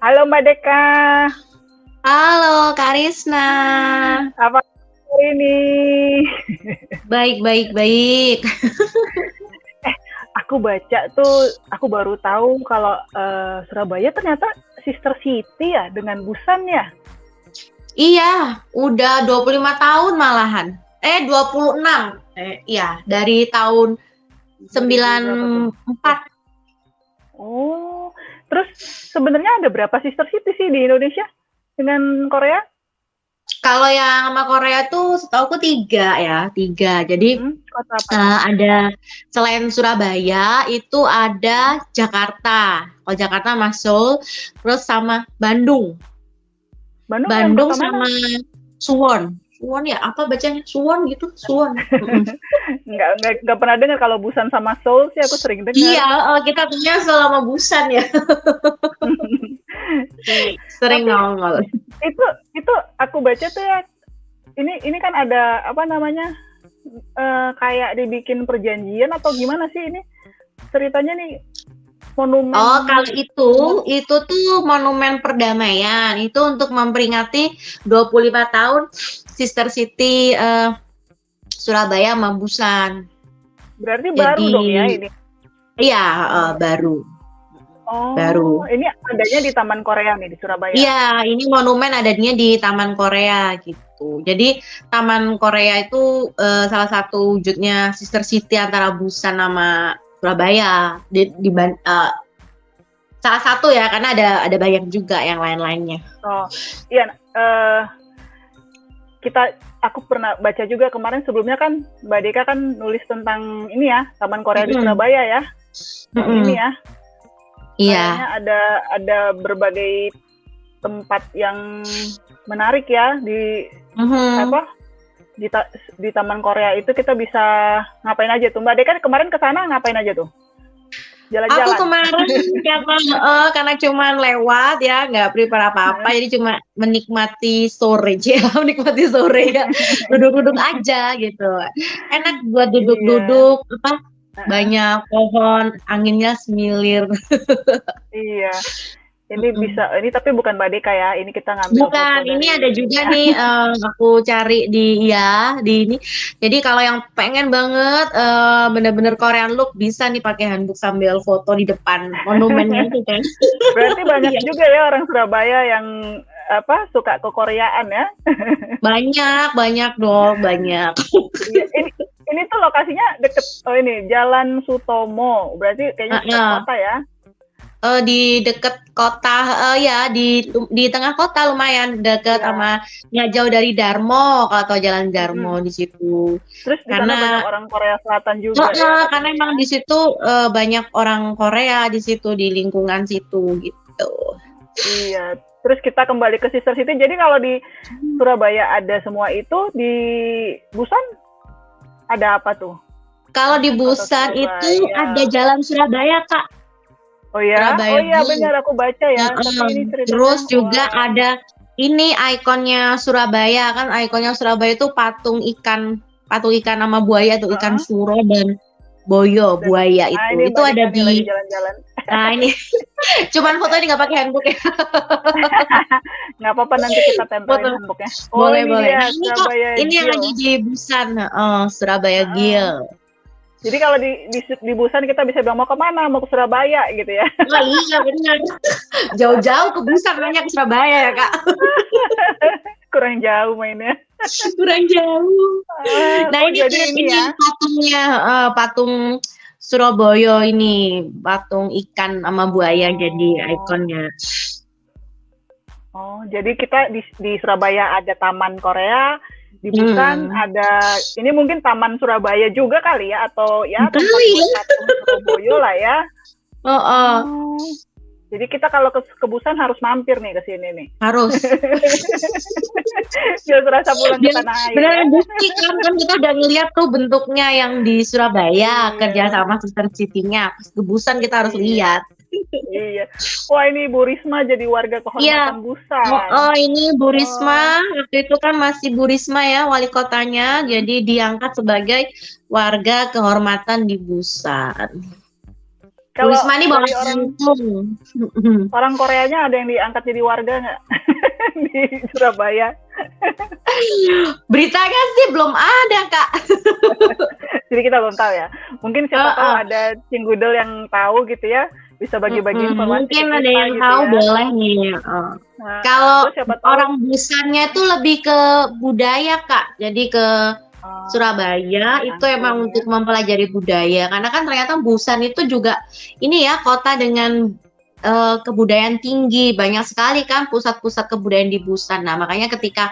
Halo Mbak Deka, Halo Karisna, apa kabar ini? baik. Aku baca tuh, aku baru tahu kalau Surabaya ternyata sister city ya dengan Busan ya. Iya, udah 25 tahun malahan. 26. Iya, dari tahun 2000 berapa tuh? 94. Oh, terus sebenarnya ada berapa sister city sih di Indonesia dengan Korea? Kalau yang sama Korea tuh setauku 3 ya, 3. Jadi Kota apa aja? ada selain Surabaya itu ada Jakarta. Kalau Jakarta sama Seoul, terus sama Bandung. Bandung yang Bandung kota mana? sama Suwon. Suwon ya, apa bacanya? Suwon gitu, Suwon. Nggak pernah dengar kalau Busan sama Seoul sih aku sering dengar. Iya, kita punya selama Busan ya, sering Tapi nongol. itu aku baca tuh ya, ini kan ada apa namanya, kayak dibikin perjanjian atau gimana sih ini ceritanya nih, monumen. Oh, kalau itu tuh monumen perdamaian. Itu untuk memperingati 25 tahun Sister City Surabaya sama Busan. Berarti baru Jadi, dong ya ini. iya, baru. Oh, Baru. ini adanya di Taman Korea nih di Surabaya. Iya, ini monumen adanya di Taman Korea gitu. Jadi Taman Korea itu salah satu wujudnya Sister City antara Busan sama Surabaya. Salah satu ya, karena ada banyak juga yang lain-lainnya. Oh, iya. Aku pernah baca juga kemarin, sebelumnya kan Mbak Deka kan nulis tentang ini ya, Taman Korea di Surabaya ya. Ini ya. Iya. Kayaknya ada berbagai tempat yang menarik ya di di Taman Korea itu. Kita bisa ngapain aja tuh Mbak Deka? Kemarin ke sana ngapain aja tuh? Jalan-jalan. Aku kemarin karena cuma lewat ya, nggak prepare apa-apa, jadi cuma menikmati sore ya, menikmati sore ya, duduk-duduk aja gitu. Enak buat duduk-duduk, banyak pohon, anginnya semilir. Iya. Ini bisa, ini tapi bukan Mbak Deka ya, ini kita ngambil Bukan, foto ini dari ada juga nih, aku cari di ini. Jadi kalau yang pengen banget bener-bener Korean look, bisa nih pakai handbook sambil foto di depan monumennya itu kan. Berarti banyak juga ya orang Surabaya yang suka kekoreaan ya. Banyak dong, banyak. Iya, ini tuh lokasinya deket, ini Jalan Sutomo, berarti kayaknya dekat kota ya. Di dekat kota, ya di tengah kota, lumayan dekat sama, nggak jauh dari Darmo, kalau tahu Jalan Darmo di situ. Terus di sana banyak orang Korea Selatan juga ya. Karena emang di situ banyak orang Korea di situ, di lingkungan situ gitu. Iya. Terus kita kembali ke Sister City. Jadi kalau di Surabaya ada semua itu, di Busan ada apa tuh? Kalau di Busan itu ada Jalan Surabaya, Kak. Oh ya, Surabaya benar aku baca ya. Tapi ini terus juga ada ini ikonnya Surabaya, kan ikonnya Surabaya itu patung ikan sama buaya tuh, ikan suro dan boyo, buaya itu. Itu ada di jalan-jalan. Nah, ini cuman foto ini nggak pakai handbook ya. Nggak apa-apa, nanti kita tempelin handbooknya. Boleh. Ini yang lagi di Busan, Surabaya Gil. Jadi kalau di Busan kita bisa bilang mau kemana, mau ke Surabaya gitu ya. Oh iya benar. Jauh-jauh ke Busan, banyak ke Surabaya ya Kak. Kurang jauh mainnya. Kurang jauh. Nah ini ya patungnya, patung Surabaya ini, patung ikan sama buaya jadi ikonnya. Oh, jadi kita di Surabaya ada Taman Korea, di Busan ada, ini mungkin Taman Surabaya juga kali ya, atau ya tempat patung Surabaya lah ya. Jadi kita kalau ke Busan harus mampir nih ke sini nih. Harus. Biar terasa pulang ke tanah air. Beneran bukti kan kita udah ngeliat tuh bentuknya yang di Surabaya, kerja sama Sister City-nya. Pas ke Busan kita harus lihat. Iya. Wah, ini Bu Risma jadi warga kehormatan Busan. Ini Bu Risma, waktu itu kan masih Bu Risma ya wali kotanya, jadi diangkat sebagai warga kehormatan di Busan. Kalau Risma nih bawa dari orang untung. orang Koreanya ada yang diangkat jadi warga nggak di Surabaya? Beritanya sih belum ada, Kak. Jadi kita belum tahu ya. Mungkin siapa tahu ada Cinggudel yang tahu gitu ya, bisa bagi-bagi informasi. Mungkin ke ada kita yang gitu tahu ya. boleh nih. Nah, Kalau terus siapa tahu orang Busannya itu lebih ke budaya, Kak. Jadi ke Surabaya itu emang untuk mempelajari budaya. Karena kan ternyata Busan itu juga ini ya kota dengan kebudayaan tinggi. Banyak sekali kan pusat-pusat kebudayaan di Busan. Nah, makanya ketika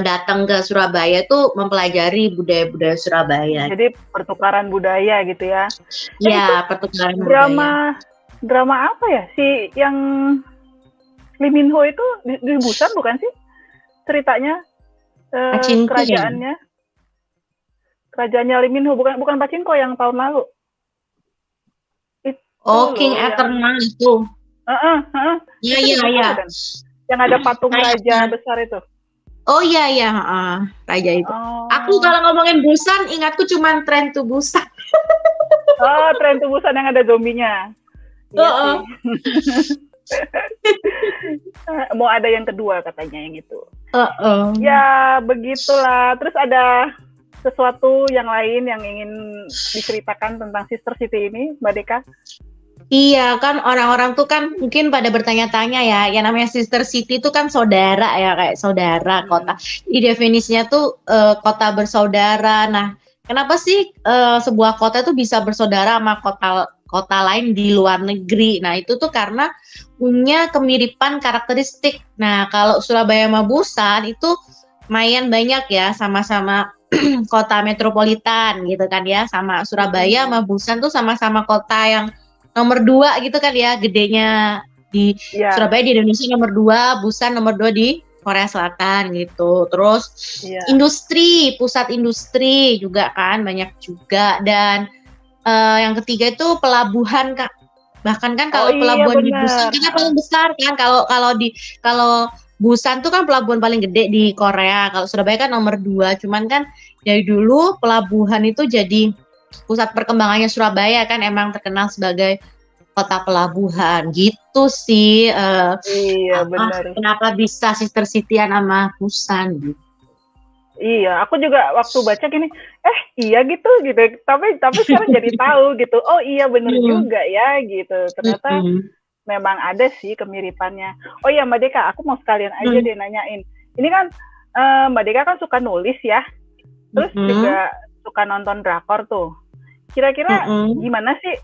datang ke Surabaya itu mempelajari budaya-budaya Surabaya. Jadi pertukaran budaya gitu ya. Ya, pertukaran budaya. Drama apa ya? Si yang Lee Min Ho itu di Busan bukan sih? Ceritanya kerajaannya. Ya? Kerajaannya Lee Min Ho bukan Pachinko yang tahun lalu. King Eternal itu. Iya. Yang ada patung raja besar itu. Oh iya, raja itu. Aku kalau ngomongin Busan, ingatku cuma Train to Busan. Train to Busan yang ada zombinya. Iya mau ada yang kedua katanya yang itu. Ya begitulah. Terus ada sesuatu yang lain yang ingin diceritakan tentang Sister City ini, Mbak Deka? Iya kan orang-orang tuh kan mungkin pada bertanya-tanya ya, yang namanya Sister City itu kan saudara ya, kayak saudara kota. Di definisinya tuh kota bersaudara. Nah, kenapa sih sebuah kota itu bisa bersaudara sama kota lain di luar negeri? Nah, itu tuh karena punya kemiripan karakteristik. Nah, kalau Surabaya sama Busan itu lumayan banyak ya, sama-sama kota metropolitan gitu kan ya, sama Surabaya sama Busan tuh sama-sama kota yang nomor 2 gitu kan ya, gedenya di Surabaya di Indonesia nomor 2, Busan nomor 2 di Korea Selatan gitu. Terus industri, pusat industri juga kan banyak juga, dan yang ketiga itu pelabuhan, Kak. Bahkan kan kalau pelabuhan di Busan kan paling besar kan, kalau Busan tuh kan pelabuhan paling gede di Korea, kalau Surabaya kan nomor 2. Cuman kan dari dulu pelabuhan itu jadi pusat perkembangannya Surabaya kan, emang terkenal sebagai kota pelabuhan gitu sih. Iya benar. Kenapa bisa Sister City-an sama Busan gitu? Iya, aku juga waktu baca gini, iya gitu. Tapi sekarang jadi tahu gitu. Oh iya benar juga ya gitu. Ternyata memang ada sih kemiripannya. Oh iya Mbak Deka, aku mau sekalian aja deh nanyain. Ini kan Mbak Deka kan suka nulis ya, terus juga suka nonton drakor tuh. Kira-kira gimana sih?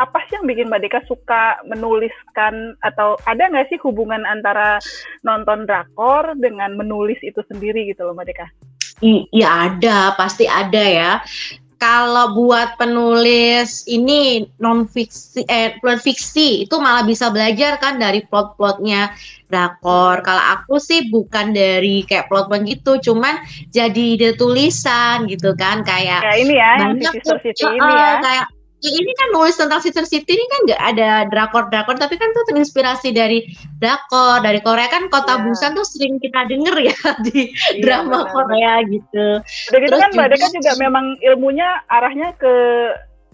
Apa sih yang bikin Mbak Deka suka menuliskan, atau ada nggak sih hubungan antara nonton drakor dengan menulis itu sendiri gitu loh Mbak Deka? Iya ada, pasti ada ya. Kalau buat penulis ini fiksi itu malah bisa belajar kan dari plot-plotnya drakor. Kalau aku sih bukan dari kayak plot-plot gitu, cuman jadi ide tulisan gitu kan, kayak ini ya, banyak Sister City ini ya. Kayak ini kan nulis tentang Sister City ini kan nggak ada drakor, tapi kan tuh terinspirasi dari drakor. Dari Korea kan kota Busan tuh sering kita denger ya di drama Korea gitu. Udah gitu kan Mbak Deka juga memang ilmunya arahnya ke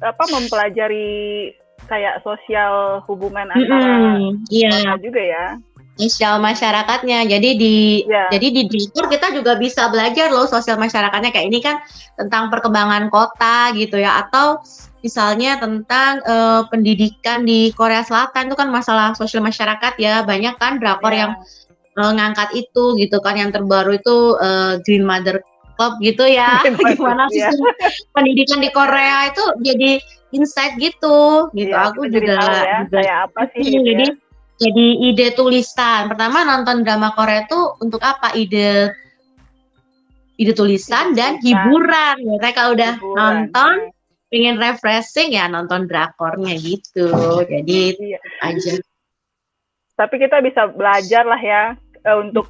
mempelajari kayak sosial hubungan antara kota juga ya. Sosial masyarakatnya. Jadi di drakor kita juga bisa belajar loh sosial masyarakatnya, kayak ini kan tentang perkembangan kota gitu ya, atau misalnya tentang pendidikan di Korea Selatan itu kan masalah sosial masyarakat ya, banyak kan drakor yang ngangkat itu gitu kan. Yang terbaru itu Green Mother Club gitu ya. Gimana sih pendidikan di Korea itu jadi insight gitu. Aku juga kayak apa sih gitu jadi ide tulisan. Pertama nonton drama Korea itu untuk apa? Ide tulisan dan hiburan. Biasanya kalau udah nonton pengen refreshing ya nonton drakornya gitu. Jadi aja. Tapi kita bisa belajar lah ya untuk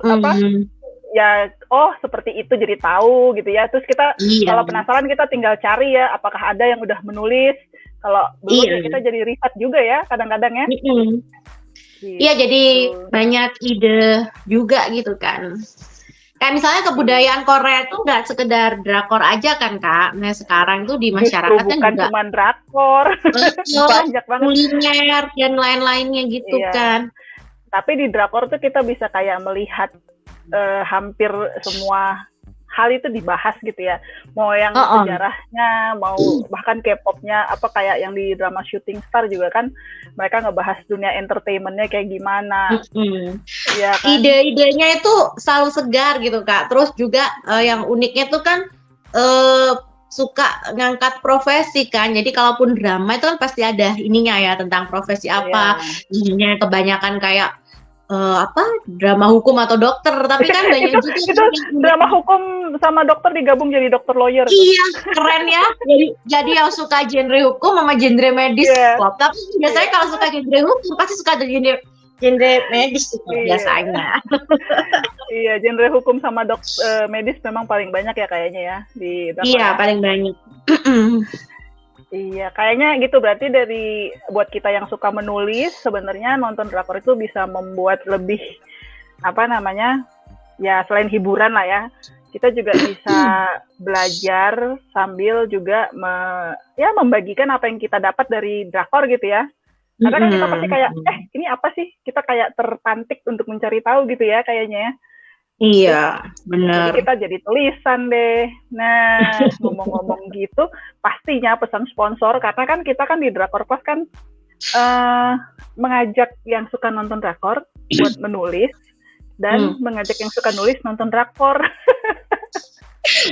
ya seperti itu, jadi tahu gitu ya. Terus kita kalau penasaran kita tinggal cari ya apakah ada yang udah menulis. Kalau belum kita jadi riset juga ya kadang-kadang ya. Iya, jadi banyak ide juga gitu kan. Kayak misalnya kebudayaan Korea itu nggak sekedar drakor aja kan Kak. Nah sekarang tuh di masyarakat kan bukan juga cuma drakor, banyak banget. kuliner dan lain-lainnya gitu kan. Tapi di drakor tuh kita bisa kayak melihat hampir semua hal itu dibahas gitu ya. Mau yang sejarahnya, mau bahkan K-pop-nya, apa kayak yang di drama Shooting Star juga kan mereka ngebahas dunia entertainment-nya kayak gimana. Ya, kan? Ide-idenya itu selalu segar gitu Kak. Terus juga yang uniknya tuh kan suka ngangkat profesi kan. Jadi kalaupun drama itu kan pasti ada ininya ya tentang profesi apa. Ininya kebanyakan kayak drama hukum atau dokter, tapi kan banyak juga itu drama hukum sama dokter digabung jadi dokter lawyer. Iya, keren ya. Jadi yang suka genre hukum sama genre medis klop. Tapi biasanya kalau suka genre hukum pasti suka genre medis biasanya. Iya, genre hukum sama medis memang paling banyak ya kayaknya ya di drakor. Iya, paling banyak. Iya, kayaknya gitu. Berarti dari buat kita yang suka menulis, sebenarnya nonton drakor itu bisa membuat lebih ya selain hiburan lah ya, kita juga bisa belajar sambil juga membagikan apa yang kita dapat dari drakor gitu ya. Karena kan kita pasti kayak, ini apa sih? Kita kayak terpantik untuk mencari tahu gitu ya kayaknya ya. Iya, benar. Jadi kita jadi tulisan deh. Nah, ngomong-ngomong gitu, pastinya pesan sponsor, karena kan kita kan di Drakor Class kan mengajak yang suka nonton drakor buat menulis, dan mengajak yang suka nulis nonton drakor.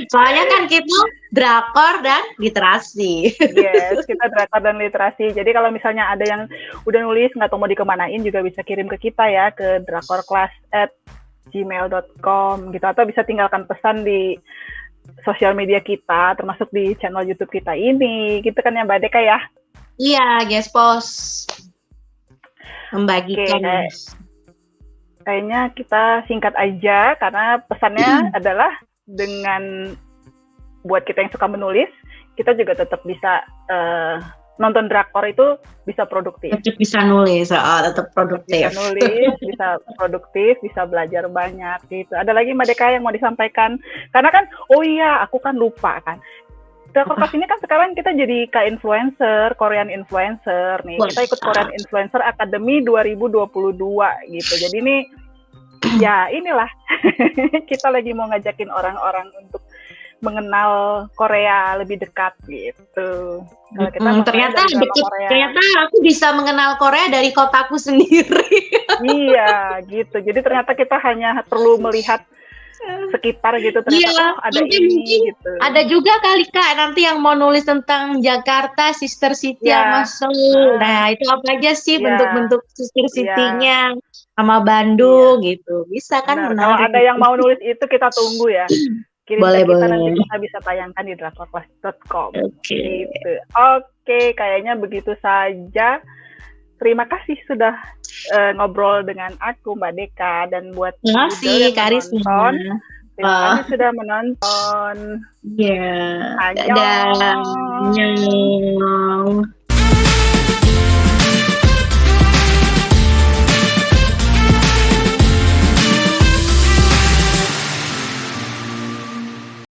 Soalnya kan kita drakor dan literasi. Yes, kita drakor dan literasi. Jadi kalau misalnya ada yang udah nulis, nggak tahu mau dikemanain, juga bisa kirim ke kita ya, ke drakorclass@gmail.com gitu, atau bisa tinggalkan pesan di sosial media kita, termasuk di channel YouTube kita ini, gitu kan ya Mbak Deka ya? Iya, guys, post membagikan. Kayaknya kita singkat aja, karena pesannya adalah dengan buat kita yang suka menulis, kita juga tetap bisa nonton drakor itu bisa produktif. Tetap bisa nulis, tetap produktif. Bisa nulis, bisa produktif, bisa belajar banyak gitu. Ada lagi Mbak Deka yang mau disampaikan? Karena kan, aku kan lupa kan. Drakor Class ini kan sekarang kita jadi influencer, Korean influencer nih. Kita ikut Korean Influencer Academy 2022 gitu. Jadi nih, ya inilah, kita lagi mau ngajakin orang-orang untuk mengenal Korea lebih dekat gitu. Kalau kita ternyata aku bisa mengenal Korea dari kotaku sendiri. Iya, gitu. Jadi ternyata kita hanya perlu melihat sekitar gitu, ternyata ada ini gitu. Ada juga kali Kak nanti yang mau nulis tentang Jakarta, Sister City sama Seoul. Nah, itu apa aja sih bentuk-bentuk Sister City-nya sama Bandung gitu. Bisa kan menarik. Kalau ada yang mau nulis itu kita tunggu ya. Kirim ke kita, nanti kita bisa tayangkan di drakorclass.com. Gitu. Oke, kayaknya begitu saja. Terima kasih sudah ngobrol dengan aku Mbak Deka, dan buat yang menonton. Terima kasih sudah menonton. Annyeong.